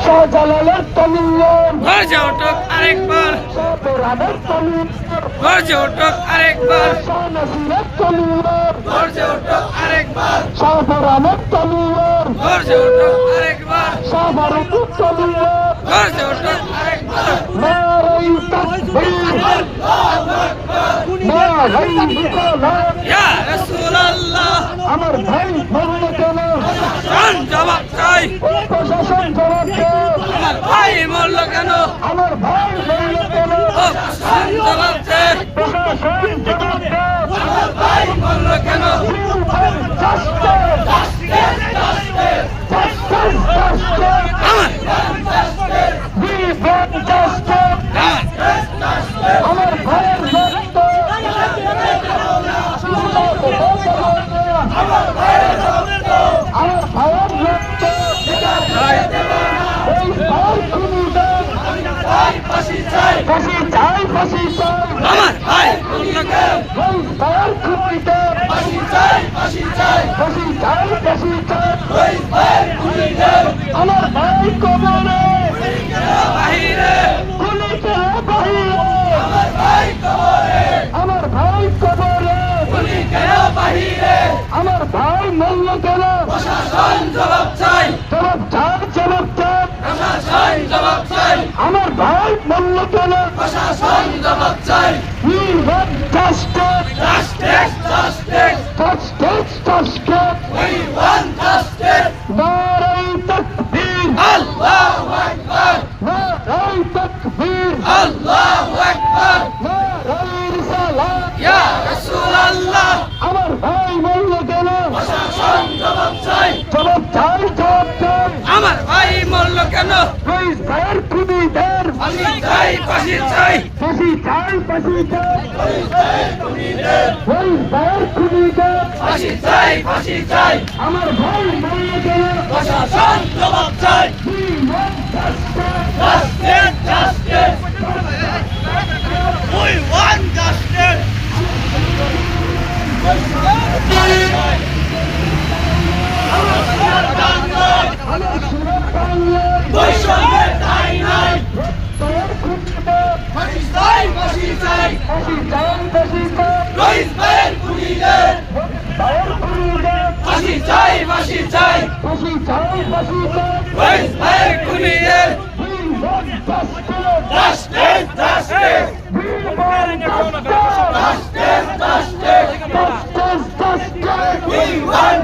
শাহজালালের তমিলন গর্জে উঠুক আরেকবার, শাহপুরানের তমিলন গর্জে উঠুক আরেকবার, শাহনাসিরের তমিলন গর্জে উঠুক আরেকবার, শাহপুরানের তমিলন গর্জে উঠুক আরেকবার, শাহবারুদের তমিলন গর্জে উঠুক আরেকবার। নারাই তাকবীর নারাই রিসালাত ইয়া রাসূলুল্লাহ, আমার ভাই মরল কেন প্রশাসন জবাব চাই, প্রশাসন জবাব দাও আমার ভাই মরল কেন, আমার ভাই মরল কেন ও প্রশাসন জবাব চাই, প্রশাসন জবাব দাও আমার ভাই মরল কেন। আমার ভাইয়ের রক্ত আমার ভাইয়ের রক্ত এই ভাই খুনিদের ফাঁসি চাই ফাঁসি চাই আমার ভাই মরল কেন, এই ভাইয়ের খুনিদের ফাঁসি চাই, ফাঁসি চাই, ফাঁসি চাই ওই ভাইয়ের খুনিদের আমার ভাই কবরে বাহিরে, খুনিকে বাহিরে আমার ভাই কবরে, আমার ভাই কবরে খুনি কেন বাহিরে, আমার ভাই মল্ল কেন প্রশাসন জবাব চাই, জবাব চাই প্রশাসন জবাব চাই, আমার ভাই মল্ল কেন প্রশাসন জবাব চাই। We want justice, Justice, justice, justice. we want justice. নারাই তাকবীর Allahu Akbar, নারাই তাকবীর Allahu Akbar, নারাই রিসালাত Ya Rasulullah, আমার ভাই মল্ল কেন প্রশাসন জবাব চাই, জবাব চাই আমার ভাই মরল কেন, ওই ভাইয়ের খুনিদের ফাঁসি চাই, ফাঁসি চাই, ফাঁসি চাই ওই ভাইয়ের খুনিদের ওই ভাইয়ের খুনিদের ফাঁসি চাই, ফাঁসি চাই, আমার ভাই মল্ল কেন প্রশাসন জবাব চাই। We want justice. Justice, justice, we want justice. আমার সুরত বাংলায় বৈষম্যের ঠাঁই নাই, ভাইয়ের খুনিদের ফাঁসি চাই, ফাঁসি চাই, ফাঁসি চাই রইস ভাইয়ের খুনিদের ভাইয়ের খুনিদের ফাঁসি চাই, ফাঁসি চাই, ফাঁসি চাই রইস ভাইয়ের খুনিদের We want justice. justice, justice, We want justice. justice, justice, Justice. we want